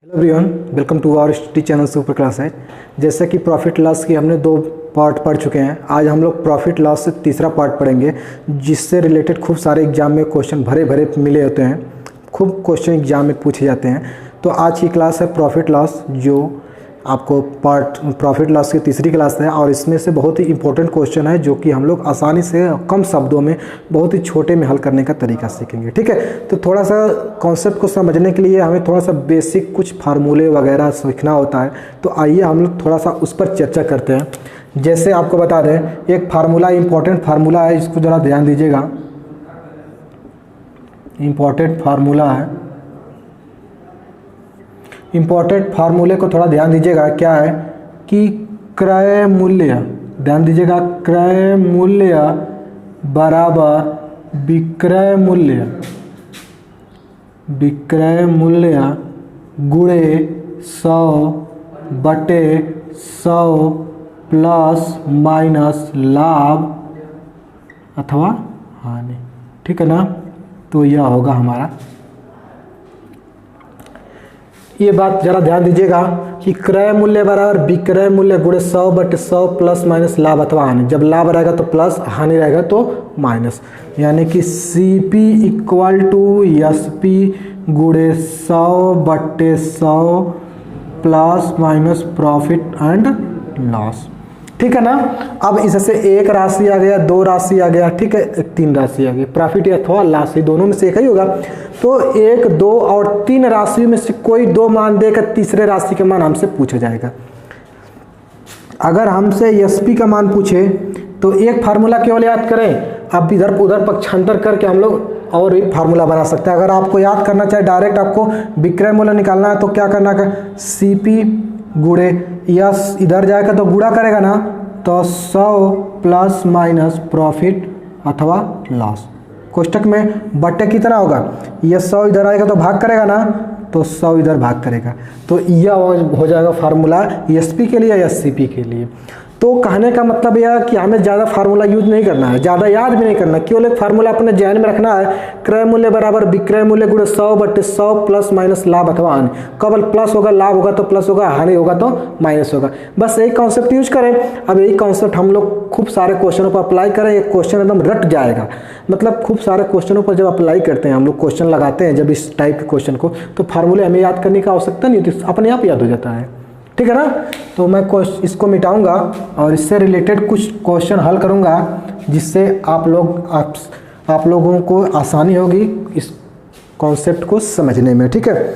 Hello everyone, welcome to our study channel super class है। जैसे कि प्रॉफिट लॉस की हमने 2 पार्ट पढ़ चुके हैं। आज हम लोग प्रॉफिट लॉस से तीसरा पार्ट पढ़ेंगे, जिससे रिलेटेड खूब सारे एग्जाम में क्वेश्चन भरे भरे मिले होते हैं, खूब क्वेश्चन एग्जाम में पूछे जाते हैं। तो आज की क्लास है प्रॉफिट लॉस, जो आपको प्रॉफिट लॉस की तीसरी क्लास है। और इसमें से बहुत ही इंपॉर्टेंट क्वेश्चन है, जो कि हम लोग आसानी से कम शब्दों में बहुत ही छोटे में हल करने का तरीका सीखेंगे। ठीक है, तो थोड़ा सा कॉन्सेप्ट को समझने के लिए हमें थोड़ा सा बेसिक कुछ फार्मूले वगैरह सीखना होता है। तो आइए हम लोग थोड़ा सा उस पर चर्चा करते हैं। जैसे आपको बता दें, एक फार्मूला इंपॉर्टेंट फार्मूला है, इसको ज़रा ध्यान दीजिएगा। इंपॉर्टेंट फार्मूला है, इंपॉर्टेंट फार्मूले को थोड़ा ध्यान दीजिएगा। क्या है कि क्रय मूल्य, ध्यान दीजिएगा, क्रय मूल्य बराबर विक्रय मूल्य, विक्रय मूल्य गुणे 100/100 प्लस माइनस लाभ अथवा हानि। ठीक है ना, तो यह होगा हमारा। ये बात जरा ध्यान दीजिएगा कि क्रय मूल्य बराबर विक्रय मूल्य गुणे 100/100 प्लस माइनस लाभ अथवा हानि। जब लाभ रहेगा तो प्लस, हानि रहेगा तो माइनस, यानी कि CP इक्वल टू SP गुणे 100/100 plus minus profit and loss. ठीक है ना। अब इससे एक राशि आ गया, 2 राशि आ गया, ठीक है, 3 राशि आ गई। प्रॉफिट अथवा लॉस दोनों में से एक ही होगा। तो 1, 2 और 3 राशियों में से कोई 2 मान देकर तीसरे राशि का मान हमसे पूछा जाएगा। अगर हमसे SP का मान पूछे तो एक फार्मूला केवल याद करें, अब इधर उधर पक्षांतर करके हम लोग और एक फार्मूला बना सकते हैं। अगर आपको याद करना चाहे डायरेक्ट आपको विक्रय मूल्य निकालना है तो क्या करना है, CP गुणे यस, इधर जाएगा तो गुणा करेगा ना, तो 100 प्लस माइनस प्रॉफिट अथवा लॉस। कोष्टक में बट्टे कितना होगा, यह 100 इधर आएगा तो भाग करेगा ना, तो 100 इधर भाग करेगा। तो यह हो जाएगा फार्मूला SP के लिए या CP के लिए। तो कहने का मतलब यह है कि हमें ज़्यादा फार्मूला यूज नहीं करना है, ज़्यादा याद भी नहीं करना, केवल एक फार्मूला अपने ध्यान में रखना है। क्रय मूल्य बराबर विक्रय मूल्य गुणे 100/100 प्लस माइनस लाभ अथवा हानि। कब प्लस होगा, लाभ होगा तो प्लस होगा, हानि होगा तो माइनस होगा। बस यही कॉन्सेप्ट यूज करें। अब यही कॉन्सेप्ट हम लोग खूब सारे क्वेश्चनों पर अप्लाई करें, एक क्वेश्चन एकदम रट जाएगा। मतलब खूब सारे क्वेश्चनों पर जब अप्लाई करते हैं, हम लोग क्वेश्चन लगाते हैं जब इस टाइप के क्वेश्चन को, तो फार्मूले हमें याद करने की आवश्यकता नहीं होती, अपने आप याद हो जाता है। ठीक है ना। तो मैं इसको मिटाऊंगा और इससे रिलेटेड कुछ क्वेश्चन हल करूंगा, जिससे आप लोगों को आसानी होगी इस कॉन्सेप्ट को समझने में। ठीक है,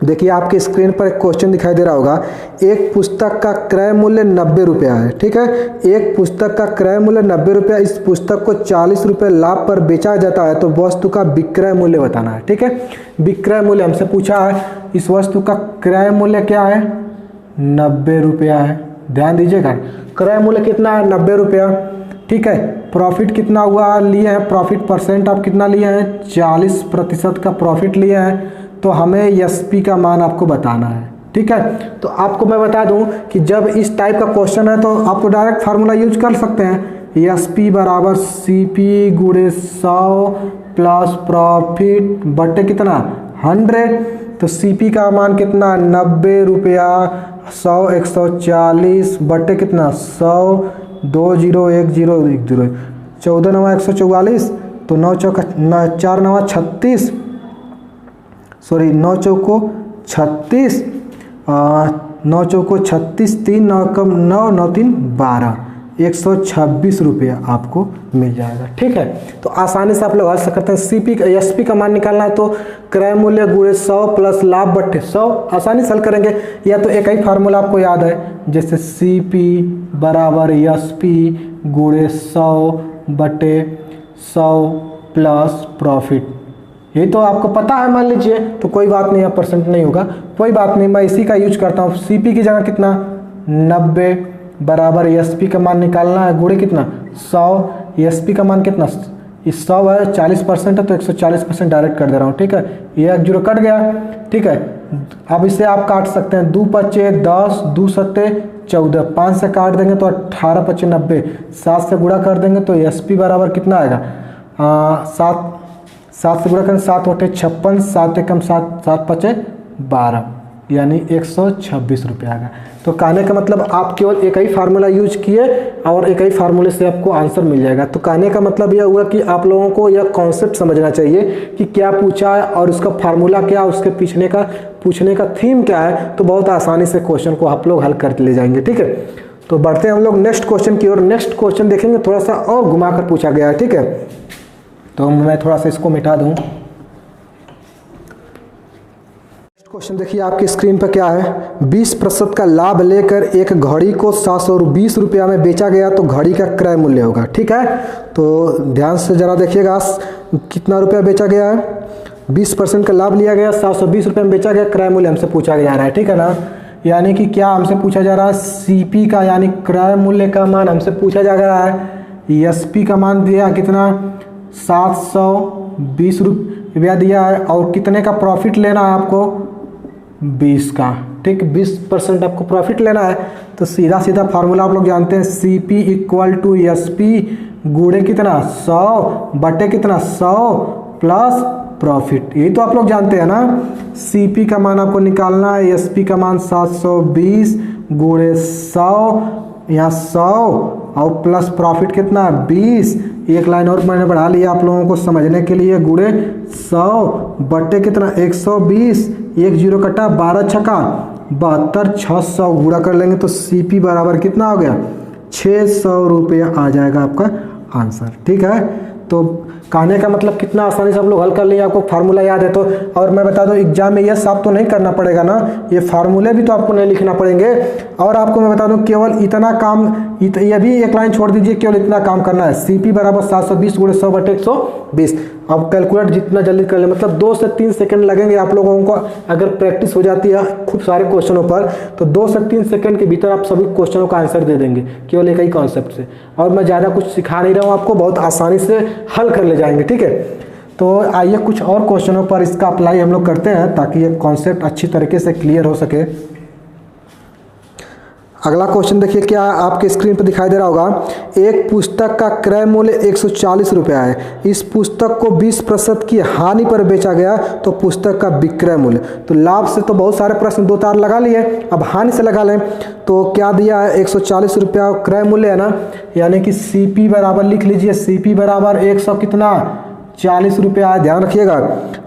देखिए आपके स्क्रीन पर एक क्वेश्चन दिखाई दे रहा होगा। एक पुस्तक का क्रय मूल्य 90 रुपया है। ठीक है, एक पुस्तक का क्रय मूल्य 90 रुपया, इस पुस्तक को 40 रुपये लाभ पर बेचा जाता है, तो वस्तु का विक्रय मूल्य बताना है। ठीक है, विक्रय मूल्य हमसे पूछा है, इस वस्तु का क्रय मूल्य क्या है, 90 रुपया है। ध्यान दीजिएगा, क्रय मूल्य कितना है, 90 रुपया। ठीक है, प्रॉफिट कितना हुआ लिए हैं, प्रॉफिट परसेंट आप कितना लिए हैं, 40% का प्रॉफिट लिए हैं। तो हमें SP का मान आपको बताना है। ठीक है, तो आपको मैं बता दूं कि जब इस टाइप का क्वेश्चन है तो आपको डायरेक्ट फार्मूला यूज कर सकते हैं। SP बराबर CP गुणे 100 प्लस प्रॉफिट बटे कितना, 100। तो CP का मान कितना, 90 रुपया, 100 140 बटे कितना, 100 201010, 14 9 144, तो 9 4 9 36, सॉरी 9 चौको 36, 9 चौको 36, 3 9 कम 9 9 3 12, 126 रुपया आपको मिल जाएगा। ठीक है, तो आसानी से आप लोग हल सकते हैं। SP का मान निकालना है तो क्रय मूल्य गुणे 100 प्लस लाभ बटे 100, आसानी से हल करेंगे। या तो एक ही फार्मूला आपको याद है, जैसे CP बराबर SP गुणे 100/100 प्लस प्रॉफिट। ये तो आपको पता है, मान लीजिए, तो कोई बात नहीं, यहाँ परसेंट नहीं होगा, कोई बात नहीं, मैं इसी का यूज करता हूँ। CP की जगह कितना, 90 बराबर SP का मान निकालना है गुणे कितना, 100। SP का मान कितना, 100 है, 40% है तो 140% डायरेक्ट कर दे रहा हूँ। ठीक है, ये 1 0 कट गया। ठीक है, अब इसे आप काट सकते हैं, 2 5 10, 2 7 14, 5 से काट देंगे तो 18 5 90, 7 से गुणा कर देंगे तो SP बराबर कितना आएगा, 7 से गुणा करें 7 8 56, 7 एकम 7, 7 5 12, यानी 126 रुपये आ गया। तो कहने का मतलब आप केवल एक ही फार्मूला यूज किए और एक ही फार्मूले से आपको आंसर मिल जाएगा। तो कहने का मतलब यह हुआ कि आप लोगों को यह कॉन्सेप्ट समझना चाहिए कि क्या पूछा है और उसका फार्मूला क्या, उसके पूछने का थीम क्या है। तो बहुत आसानी से क्वेश्चन को आप लोग हल कर ले जाएंगे। ठीक है, तो बढ़ते हैं हम लोग नेक्स्ट क्वेश्चन की ओर। नेक्स्ट क्वेश्चन देखेंगे, थोड़ा सा और घुमा कर पूछा गया है। ठीक है, तो मैं थोड़ा सा इसको मिटा दूं। क्वेश्चन देखिए आपकी स्क्रीन पर क्या है, 20% का लाभ लेकर एक घड़ी को 720 रुपया में बेचा गया तो घड़ी का क्रय मूल्य होगा। ठीक है, तो ध्यान से जरा देखिएगा कितना रुपया बेचा गया है। 20% का लाभ लिया गया, 720 रुपये में बेचा गया, क्रय मूल्य हमसे पूछा जा रहा है। ठीक है ना, यानी कि क्या हमसे पूछा जा रहा है, सीपी का यानी क्रय मूल्य का मान हमसे पूछा जा रहा है। एसपी का मान दिया कितना, 720 रुपया दिया है और कितने का प्रॉफिट लेना है आपको, 20 का। ठीक, 20% आपको प्रॉफिट लेना है। तो सीधा सीधा फार्मूला आप लोग जानते हैं, सीपी इक्वल टू एसपी गुणे कितना 100 बटे कितना 100 प्लस प्रॉफिट। यही तो आप लोग जानते हैं ना। सीपी का मान आपको निकालना है, एसपी का मान 720 गुणे 100, यहाँ 100 और प्लस प्रॉफिट कितना 20। एक लाइन और मैंने बढ़ा लिया आप लोगों को समझने के लिए, गुणे 100 बटे कितना 120, एक जीरो कटा 12 छक्का 72, 600 गुणा कर लेंगे तो सीपी बराबर कितना हो गया, 600 रुपया आ जाएगा आपका आंसर। ठीक है, तो कहने का मतलब कितना आसानी से हम लोग हल कर लिए, आपको फार्मूला याद है तो। और मैं बता दूं एग्जाम में ये सब तो नहीं करना पड़ेगा ना, ये फार्मूले भी तो आपको नहीं लिखना पड़ेंगे। और आपको मैं बता दूं केवल इतना काम, ये भी एक लाइन छोड़ दीजिए, केवल इतना काम करना है। सीपी बराबर 720 गुणे 100 बटे 120। अब कैलकुलेट जितना जल्दी कर ले, मतलब 2 से 3 सेकंड लगेंगे आप लोगों को। अगर प्रैक्टिस हो जाती है खूब सारे क्वेश्चनों पर तो 2 से 3 सेकंड के भीतर आप सभी क्वेश्चनों का आंसर दे देंगे केवल एक ही कॉन्सेप्ट से। और मैं ज़्यादा कुछ सिखा नहीं रहा हूँ आपको, बहुत आसानी से हल कर ले जाएंगे। ठीक है, तो आइए कुछ और क्वेश्चनों पर इसका अप्लाई हम लोग करते हैं ताकि ये कॉन्सेप्ट अच्छी तरीके से क्लियर हो सके। अगला क्वेश्चन देखिए क्या आपके स्क्रीन पर दिखाई दे रहा होगा, एक पुस्तक का क्रय मूल्य 140 रुपया है। इस पुस्तक को 20% की हानि पर बेचा गया तो पुस्तक का विक्रय मूल्य। तो लाभ से तो बहुत सारे प्रश्न 2 तार लगा लिए, अब हानि से लगा लें। तो क्या दिया है, 140 रुपया क्रय मूल्य है ना, यानी कि सीपी बराबर लिख लीजिए, सीपी बराबर 100 कितना 40 रुपया। ध्यान रखिएगा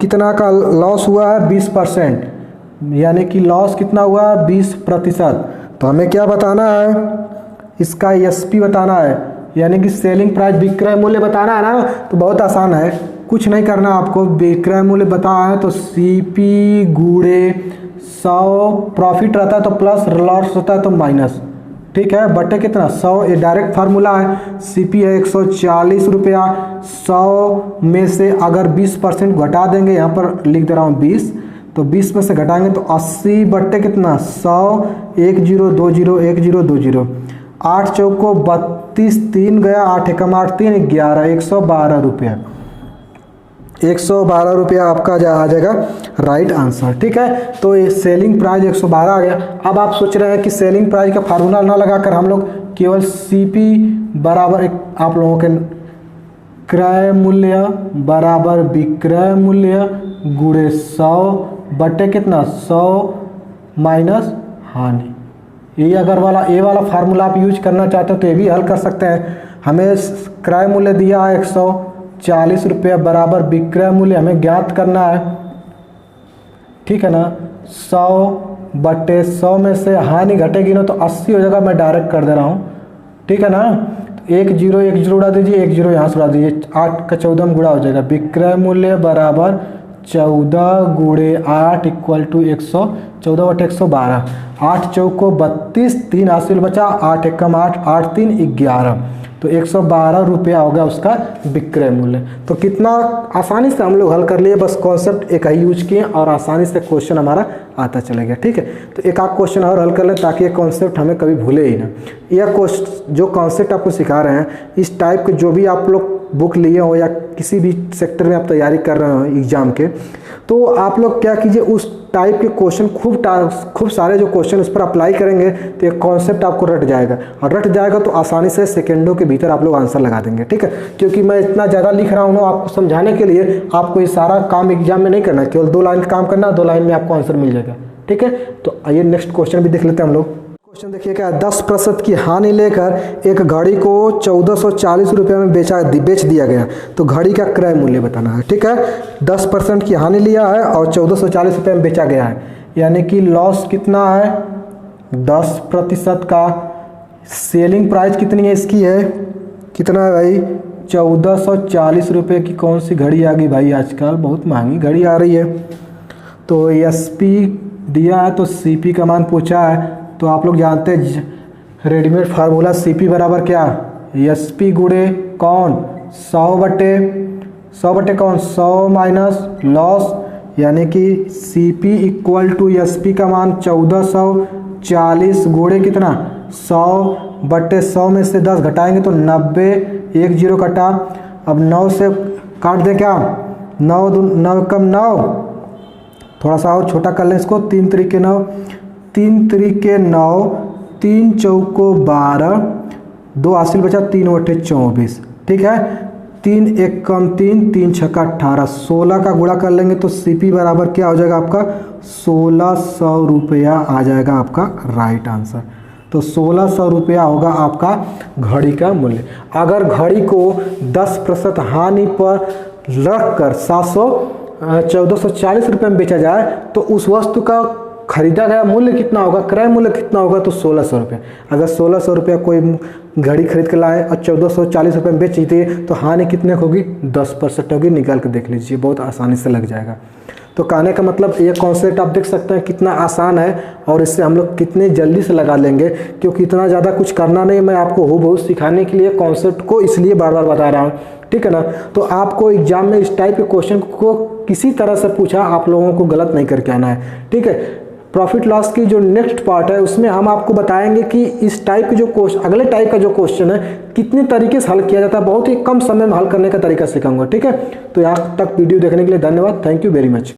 कितना का लॉस हुआ है, 20%, यानी कि लॉस कितना हुआ 20%। तो हमें क्या बताना है, इसका एसपी बताना है, यानी कि सेलिंग प्राइस विक्रय मूल्य बताना है ना। तो बहुत आसान है, कुछ नहीं करना आपको, विक्रय मूल्य बताना है तो सीपी गुणे 100, प्रॉफिट रहता है तो प्लस, लॉस होता है तो माइनस। ठीक है, बटे कितना 100, ये डायरेक्ट फार्मूला है। सीपी है 140 रुपया, 100 में से अगर 20% घटा देंगे, यहाँ पर लिख दे रहा हूँ 20, तो 20 में से घटाएंगे तो 80 बट्टे कितना 100, 1 0 2 0 1 0 2 0, 8 चौको 32, 3 गया 8 एकम 8 3 11, 112 रुपया। 112 रुपया आपका आ जाएगा राइट आंसर। ठीक है, तो ये सेलिंग प्राइस 112 आ गया। अब आप सोच रहे हैं कि सेलिंग प्राइस का फार्मूला ना लगाकर हम लोग केवल सीपी बराबर आप लोगों के क्रय मूल्य बराबर विक्रय मूल्य गुणे 100 बटे कितना 100 माइनस हानि, ये अगर वाला ए वाला फार्मूला आप यूज करना चाहते हो तो ये भी हल कर सकते हैं। हमें क्रय मूल्य दिया है 140 रुपया बराबर विक्रय मूल्य हमें ज्ञात करना है। ठीक है ना, 100 बटे 100 में से हानि घटेगी ना तो 80 हो जाएगा, मैं डायरेक्ट कर दे रहा हूँ। ठीक है ना, 1 0 1 0 उड़ा दीजिए, 1 0 यहाँ से उड़ा दीजिए, 8 का 14 में गुणा हो जाएगा। विक्रय मूल्य बराबर 14 गुणे 8 इक्वल टू 114 बटे 112, 8 चौको 32, 3 हासिल बचा, 8 एकम 8 8 3 11, तो 112 रुपया हो गया उसका विक्रय मूल्य। तो कितना आसानी से हम लोग हल कर लिए, बस कॉन्सेप्ट एक ही यूज किए और आसानी से क्वेश्चन हमारा आता चला गया। ठीक है, तो एक आध क्वेश्चन और हल कर लें ताकि ये कॉन्सेप्ट हमें कभी भूले ही ना। यह जो कॉन्सेप्ट आपको सिखा रहे हैं, इस टाइप के जो भी आप लोग बुक लिए हो या किसी भी सेक्टर में आप तैयारी कर रहे हो एग्जाम के, तो आप लोग क्या कीजिए उस टाइप के क्वेश्चन खूब सारे जो क्वेश्चन उस पर अप्लाई करेंगे तो ये कॉन्सेप्ट आपको रट जाएगा, और रट जाएगा तो आसानी से सेकंडों के भीतर आप लोग आंसर लगा देंगे। ठीक है, क्योंकि मैं इतना ज़्यादा लिख रहा हूँ ना आपको समझाने के लिए, आपको ये सारा काम एग्जाम में नहीं करना है, केवल 2 लाइन का काम करना, 2 लाइन में आपको आंसर मिल जाएगा। ठीक है। तो आइए नेक्स्ट क्वेश्चन भी देख लेते हैं हम लोग। क्वेश्चन देखिए क्या, 10% की हानि लेकर एक घड़ी को 1440 रुपये में बेच दिया गया, तो घड़ी का क्रय मूल्य बताना है। ठीक है, 10% की हानि लिया है और 1440 रुपये में बेचा गया है, यानी कि लॉस कितना है 10% का। सेलिंग प्राइस कितनी है इसकी है, कितना है भाई 1440 रुपये की। कौन सी घड़ी आ गई भाई, आजकल बहुत महंगी घड़ी आ रही है। तो SP दिया है तो CP का मान पूछा है, तो आप लोग जानते हैं रेडीमेड फार्मूला CP बराबर क्या, SP गुणे कौन 100 बटे कौन 100 माइनस लॉस, यानी कि CP इक्वल टू SP का मान 1440 गुणे कितना 100 बटे 100 में से 10 घटाएंगे तो 90, 1 0 कटा। अब 9 से काट दें क्या, 9 कम 9, थोड़ा सा और छोटा कर लें इसको, 3 तरीके 9, 3 तरीके 9, 3 चौको 12, 2 हासिल बचा 3 बटे 24। ठीक है, 3 1 कम 3, 3 छक्का 18, 16 का गुणा कर लेंगे तो CP बराबर क्या हो जाएगा आपका 1600 रुपया आ जाएगा आपका राइट आंसर। तो 1600 रुपया होगा आपका घड़ी का मूल्य। अगर घड़ी को 10% हानि पर रख कर 1440 रुपये में बेचा जाए तो उस वस्तु का खरीदा गया मूल्य कितना होगा, क्रय मूल्य कितना होगा, तो 1600 रुपये। अगर 1600 रुपया कोई घड़ी खरीद के लाए और 1440 रुपये में बेच दिए तो हानि कितने होगी 10% होगी। निकाल के देख लीजिए, बहुत आसानी से लग जाएगा। तो कहने का मतलब ये कॉन्सेप्ट आप देख सकते हैं कितना आसान है और इससे हम लोग कितने जल्दी से लगा लेंगे, क्योंकि इतना ज़्यादा कुछ करना नहीं, मैं आपको हूबहू सिखाने के लिए कॉन्सेप्ट को इसलिए बार बार बता रहा हूँ। ठीक है ना। तो आपको एग्जाम में इस टाइप के क्वेश्चन को किसी तरह से पूछा, आप लोगों को गलत नहीं करके आना है। ठीक है, प्रॉफिट लॉस की जो नेक्स्ट पार्ट है उसमें हम आपको बताएंगे कि इस टाइप के जो क्वेश्चन, अगले टाइप का जो क्वेश्चन है कितने तरीके से हल किया जाता है, बहुत ही कम समय में हल करने का तरीका सिखाऊंगा। ठीक है, तो यहाँ तक वीडियो देखने के लिए धन्यवाद, थैंक यू वेरी मच।